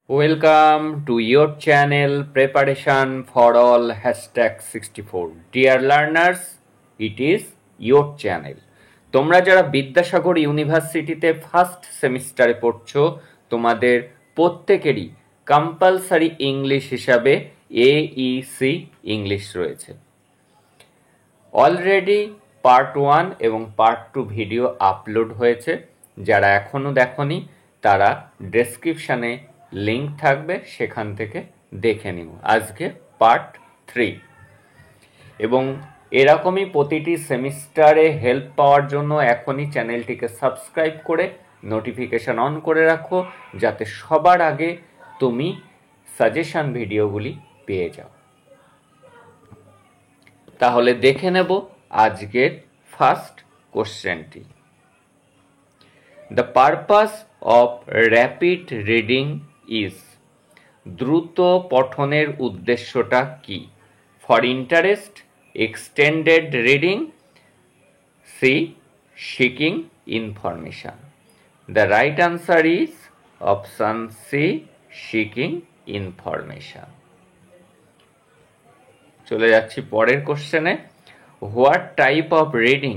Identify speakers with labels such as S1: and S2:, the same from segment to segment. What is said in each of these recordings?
S1: Welcome to your channel Preparation for All #64. Dear learners, it is your channel. তোমরা যারা বিদ্যাসাগর ইউনিভার্সিটিতে first সেমিস্টারে পড়ছো তোমাদের প্রত্যেকেরই কম্পালসারি ইংলিশ হিসাবে AEC ইংলিশ রয়েছে। অলরেডি পার্ট 1 এবং পার্ট 2 ভিডিও আপলোড হয়েছে। যারা এখনো দেখোনি তারা ডেসক্রিপশানে লিঙ্ক থাকবে, সেখান থেকে দেখে নিও। আজকে পার্ট 3 এবং এরকমই প্রতিটি সেমিস্টারে হেল্প পাওয়ার জন্য এখনই চ্যানেলটিকে সাবস্ক্রাইব করে নোটিফিকেশান অন করে রাখো, যাতে সবার আগে তুমি সাজেশন ভিডিওগুলি পেয়ে যাও। তাহলে দেখে নেব আজকের ফার্স্ট কোশ্চেনটি। The purpose of rapid reading is, দ্রুত পঠনের উদ্দেশ্যটা কি? For interest, extended reading, C seeking information. The right answer is option C seeking information. চলে যাচ্ছি পরের কোশ্চেনে। What type of reading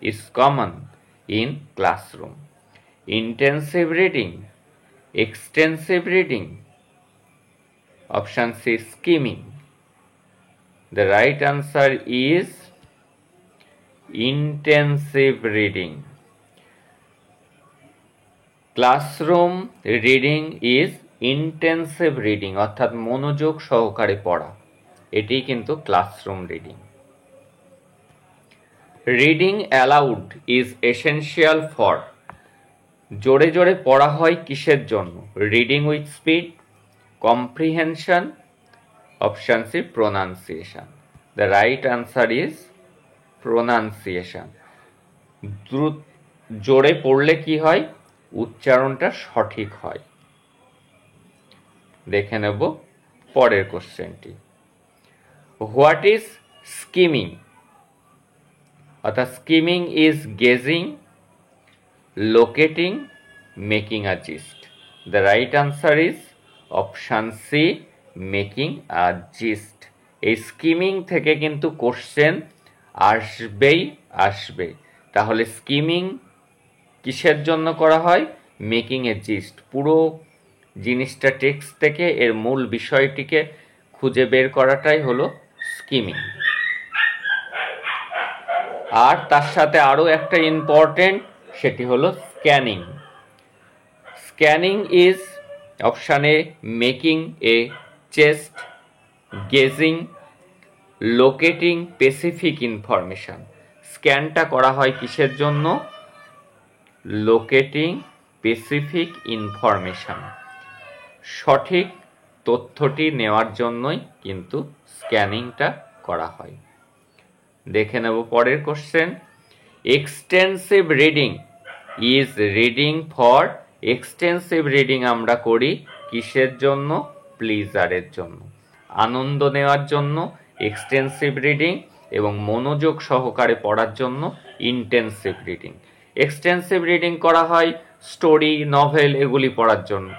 S1: is common in classroom? Intensive reading, extensive reading, option C skimming. The right answer is intensive reading. Classroom reading is intensive reading, অর্থাৎ মনোযোগ সহকারে পড়া, এটি কিন্তু classroom reading. Reading aloud is essential for, জোরে জোরে পড়া হয় কিসের জন্য? Reading with speed, comprehension, option C pronunciation. The right answer is pronunciation. জোরে পড়লে কি হয়? উচ্চারণটা সঠিক হয়। দেখে নেব পরের কোশ্চেনটি। What is skimming? অর্থাৎ skimming is gazing, locating, making a gist. The right answer is option C making a gist. এই স্কিমিং থেকে কিন্তু কোশ্চেন আসবে। তাহলে স্কিমিং কিসের জন্য করা হয়? মেকিং এ জিস্ট। পুরো জিনিসটা টেক্সট থেকে এর মূল বিষয়টিকে খুঁজে বের করাটাই হলো স্কিমিং। আর তার সাথে আরও একটা ইম্পর্টেন্ট, সেটি হলো scanning. Scanning is option A making a chest, gazing, locating specific information. স্ক্যানটা করা হয় কিসের জন্য? লোকেটিং স্পেসিফিক ইনফরমেশন, সঠিক তথ্যটি নেওয়ার জন্যই কিন্তু স্ক্যানিংটা করা হয়। দেখে নেব পরের question. Extensive reading is reading for, extensive reading আমরা করি কিসের জন্য? প্লিজারের জন্য, আনন্দ নেওয়ার জন্য এক্সটেন্সিভ রিডিং, এবং মনোযোগ সহকারে পড়ার জন্য ইন্টেন্সিভ রিডিং। এক্সটেন্সিভ রিডিং করা হয় স্টোরি, নভেল এগুলি পড়ার জন্য,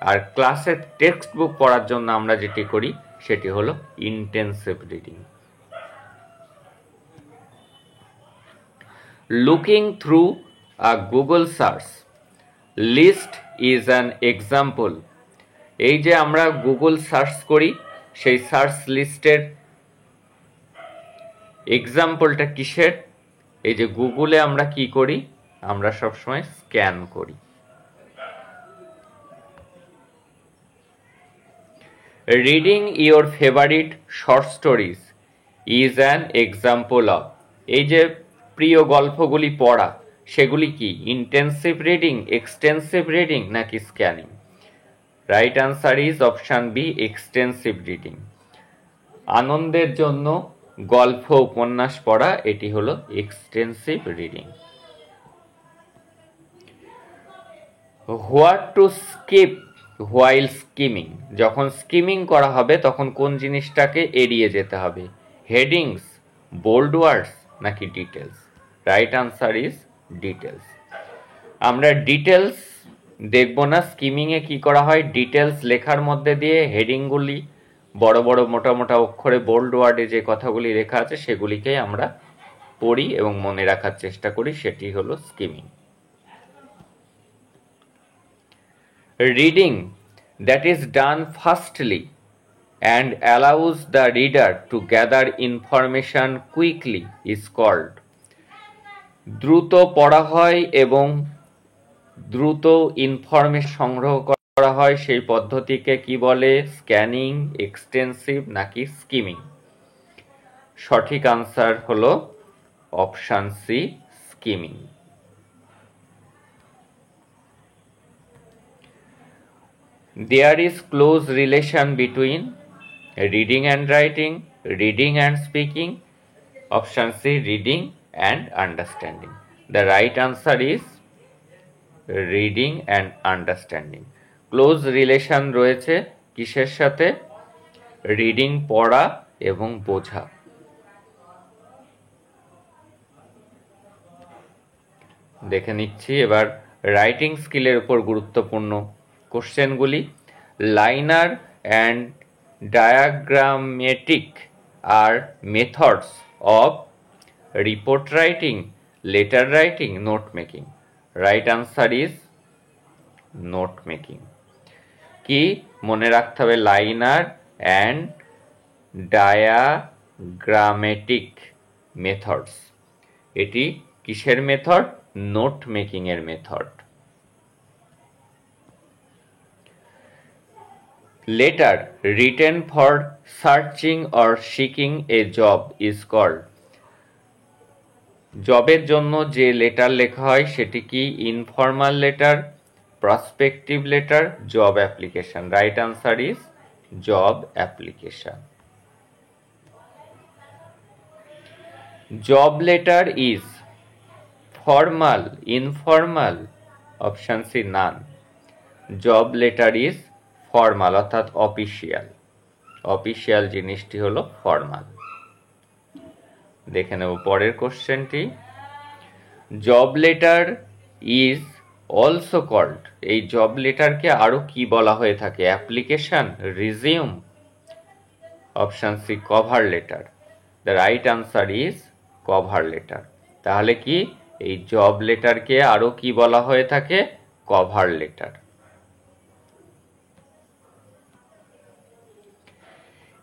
S1: আর ক্লাসের টেক্সট বুক পড়ার জন্য আমরা যেটি করি সেটি হলো intensive reading. Looking through a Google search list is an example. এই যে আমরা গুগল সার্চ করি, সেই সার্চ লিস্টের এক্সাম্পলটা কিসের? এই যে গুগলে আমরা কি করি? আমরা সবসময় স্ক্যান করি। Reading your favourite short stories is an example of, এই যে প্রিয় গল্পগুলি পড়া, সেগুলি কি ইন্টেন্সিভ রিডিং, এক্সটেন্সিভ রিডিং নাকি scanning? Right answer is option B extensive reading. আনন্দের জন্য গল্প, উপন্যাস পড়া, এটি হলো extensive reading. What to skip while skimming, যখন স্কিমিং করা হবে তখন কোন জিনিসটাকে এড়িয়ে যেতে হবে? হেডিংস, বোল্ড ওয়ার্ডস নাকি details? Right answer is details. আমরা ডিটেলস দেখব না। স্কিমিংয়ে কি করা হয়, ডিটেলস লেখার মধ্যে দিয়ে হেডিংগুলি বড় বড় মোটা মোটা অক্ষরে বোল্ড ওয়ার্ডে যে কথাগুলি লেখা আছে সেগুলিকেই আমরা পড়ি এবং মনে রাখার চেষ্টা করি, সেটি হলো skimming. Reading that is done fastly and allows the reader to gather information quickly is called. দ্রুত পড়া হয় এবং দ্রুত ইনফরমেশন সংগ্রহ করা হয় সেই পদ্ধতিকে কি বলে, স্ক্যানিং, এক্সটেন্সিভ নাকি স্কিমিং? সঠিক আনসার হলো option C, skimming. There is close relation between reading and writing, reading and speaking. Option C, reading and understanding. The right answer is reading and understanding. Close relation রয়েছে কিসের সাথে? Reading পড়া এবং বোঝা। দেখে নিচ্ছি এবার রাইটিং স্কিলের উপর গুরুত্বপূর্ণ কোশ্চেনগুলি। Linear and diagrammatic are methods of report writing, letter writing, note making. Right answer is note making. কি মনে রাখতে হবে? লাইনার অ্যান্ড ডায়াগ্রামেটিক মেথডস, এটি কিসের মেথড? নোট মেকিং এর method. Letter written for searching or seeking a job is called. জবের জন্য যে লেটার লেখা হয় সেটি কি? Informal letter, prospective letter, job application. Right answer is job application. Job letter is formal, informal? Option C, none. Job letter is formal অর্থাৎ official. Official জিনিসটি হলো ফর্মাল। দেখে নেব পরের কোশ্চেনটি। Job letter is also called, এই job লেটারকে আরো কি বলা হয়ে থাকে? Application, resume? Option C, cover letter. The right answer is cover letter. তাহলে কি এই জব লেটারকে আরো কি বলা হয়ে থাকে? Cover letter.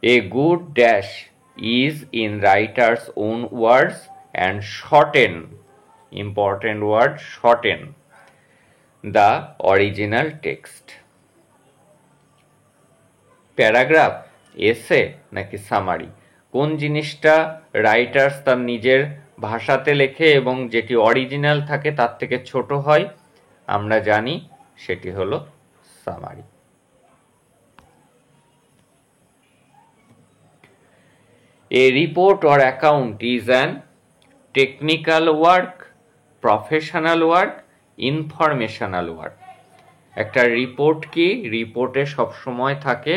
S1: A good dash is in writer's own words and shorten, important word, shorten the original text. Paragraph, এসে নাকি সামারি? কোন জিনিসটা রাইটার্স তার নিজের ভাষাতে লেখে এবং যেটি অরিজিনাল থাকে তার থেকে ছোট হয়? আমরা জানি সেটি হলো summary. A report or account is an technical work, professional work, informational work. একটা রিপোর্ট কি? রিপোর্টে সবসময় থাকে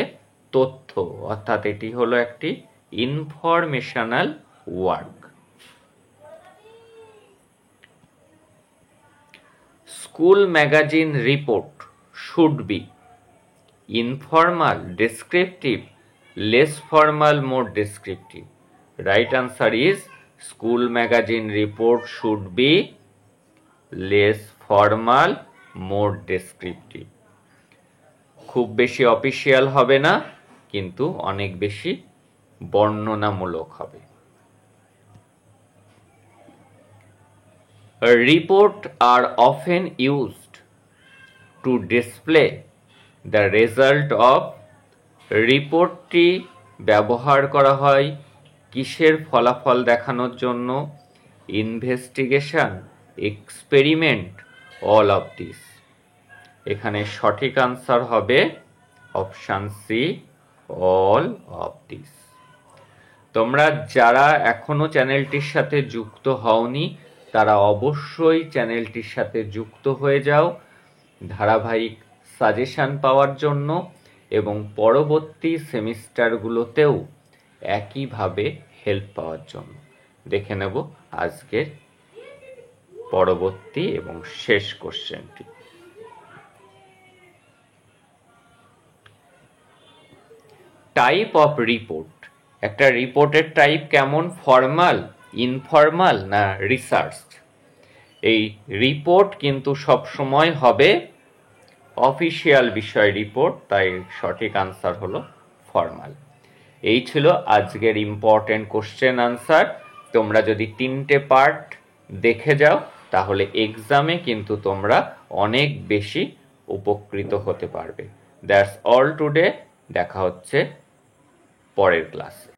S1: তথ্য, অর্থাৎ এটি হলো একটি informational work. School magazine report should be informal, descriptive, less formal, more descriptive. Right answer is school magazine report should be less formal, more descriptive. খুব বেশি অফিসিয়াল হবে না, কিন্তু অনেক বেশি বর্ণনামূলক হবে। Report are often used to display the result of, রিপোর্টটি ব্যবহার করা হয় কিসের ফলাফল দেখানোর জন্য? Investigation, experiment, all of this. এখানে সঠিক আনসার হবে option C, all of this. তোমরা যারা এখনো চ্যানেলটির সাথে যুক্ত হওনি তারা অবশ্যই চ্যানেলটির সাথে যুক্ত হয়ে যাও ধারাবাহিক সাজেশন পাওয়ার জন্য এবং পরবর্তী সেমিস্টারগুলোতেও একইভাবে হেল্প পাওয়ার জন্য। দেখে নেব আজকের পরবর্তী এবং শেষ কোশ্চেনটি। টাইপ অফ রিপোর্ট, একটা রিপোর্টের টাইপ কেমন, ফর্মাল, ইনফর্মাল না রিসার্চ? এই রিপোর্ট কিন্তু সবসময় হবে অফিসিয়াল বিষয় রিপোর্ট, তাই সঠিক আনসার হলো ফর্মাল। এই ছিল আজকের ইম্পর্টেন্ট কোশ্চেন আনসার। তোমরা যদি 3টে পার্ট দেখে যাও তাহলে এক্সামে কিন্তু তোমরা অনেক বেশি উপকৃত হতে পারবে। That's all today. দেখা হচ্ছে পরের ক্লাসে।